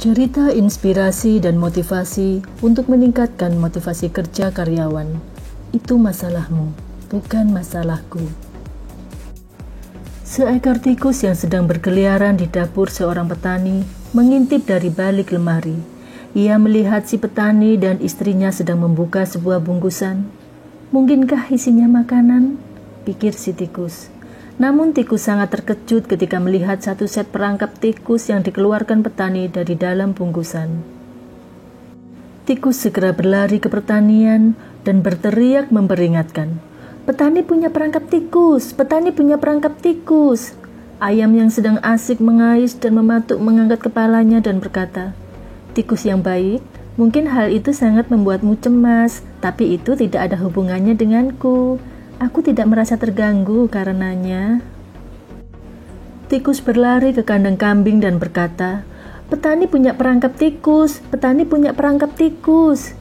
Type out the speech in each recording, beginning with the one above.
Cerita inspirasi dan motivasi untuk meningkatkan motivasi kerja karyawan. Itu masalahmu, bukan masalahku. Seekor tikus yang sedang berkeliaran di dapur seorang petani mengintip dari balik lemari. Ia melihat si petani dan istrinya sedang membuka sebuah bungkusan. Mungkinkah isinya makanan? Pikir si tikus. Namun tikus sangat terkejut ketika melihat satu set perangkap tikus yang dikeluarkan petani dari dalam bungkusan. Tikus segera berlari ke pertanian dan berteriak memperingatkan. Petani punya perangkap tikus, petani punya perangkap tikus. Ayam yang sedang asik mengais dan mematuk mengangkat kepalanya dan berkata, "Tikus yang baik, mungkin hal itu sangat membuatmu cemas, tapi itu tidak ada hubungannya denganku. Aku tidak merasa terganggu karenanya." Tikus berlari ke kandang kambing dan berkata, "Petani punya perangkap tikus, petani punya perangkap tikus."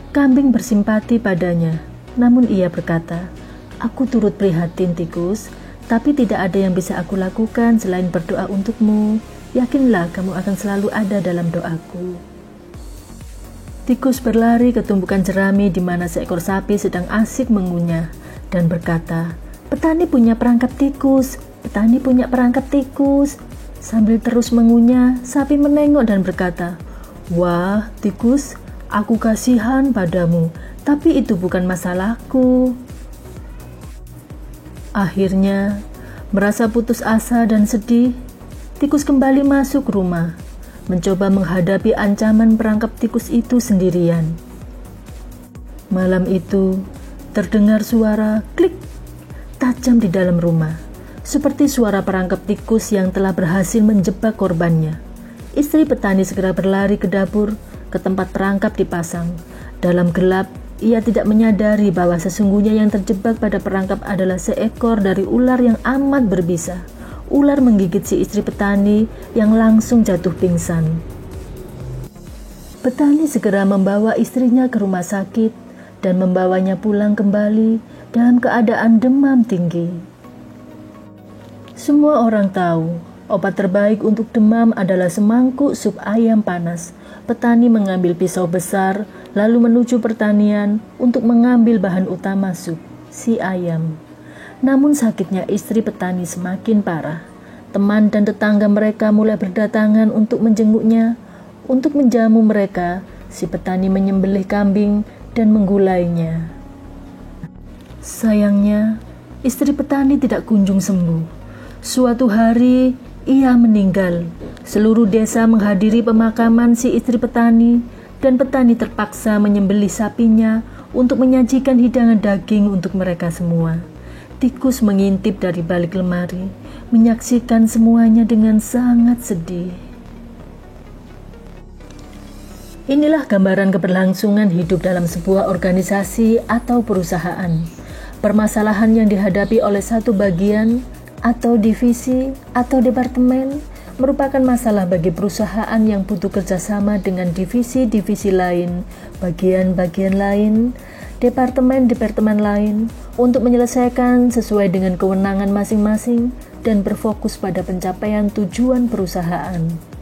Kambing bersimpati padanya, namun ia berkata, "Aku turut prihatin tikus, tapi tidak ada yang bisa aku lakukan selain berdoa untukmu. Yakinlah kamu akan selalu ada dalam doaku." Tikus berlari ke tumpukan jerami di mana seekor sapi sedang asik mengunyah dan berkata, "Petani punya perangkap tikus, petani punya perangkap tikus." Sambil terus mengunyah, sapi menengok dan berkata, "Wah, tikus, aku kasihan padamu, tapi itu bukan masalahku." Akhirnya, merasa putus asa dan sedih, tikus kembali masuk rumah, mencoba menghadapi ancaman perangkap tikus itu sendirian. Malam itu, terdengar suara klik tajam di dalam rumah, seperti suara perangkap tikus yang telah berhasil menjebak korbannya. Istri petani segera berlari ke dapur, ke tempat perangkap dipasang. Dalam gelap, ia tidak menyadari bahwa sesungguhnya yang terjebak pada perangkap adalah seekor dari ular yang amat berbisa. Ular menggigit si istri petani yang langsung jatuh pingsan. Petani segera membawa istrinya ke rumah sakit dan membawanya pulang kembali dalam keadaan demam tinggi. Semua orang tahu, obat terbaik untuk demam adalah semangkuk sup ayam panas. Petani mengambil pisau besar, lalu menuju pertanian untuk mengambil bahan utama sup, si ayam. Namun sakitnya istri petani semakin parah. Teman dan tetangga mereka mulai berdatangan untuk menjenguknya. Untuk menjamu mereka, si petani menyembelih kambing dan menggulainya. Sayangnya, istri petani tidak kunjung sembuh. Suatu hari, ia meninggal. Seluruh desa menghadiri pemakaman si istri petani, dan petani terpaksa menyembelih sapinya untuk menyajikan hidangan daging untuk mereka semua. Tikus mengintip dari balik lemari, menyaksikan semuanya dengan sangat sedih. Inilah gambaran keberlangsungan hidup dalam sebuah organisasi atau perusahaan. Permasalahan yang dihadapi oleh satu bagian atau divisi atau departemen merupakan masalah bagi perusahaan yang butuh kerjasama dengan divisi-divisi lain, bagian-bagian lain, departemen-departemen lain untuk menyelesaikan sesuai dengan kewenangan masing-masing dan berfokus pada pencapaian tujuan perusahaan.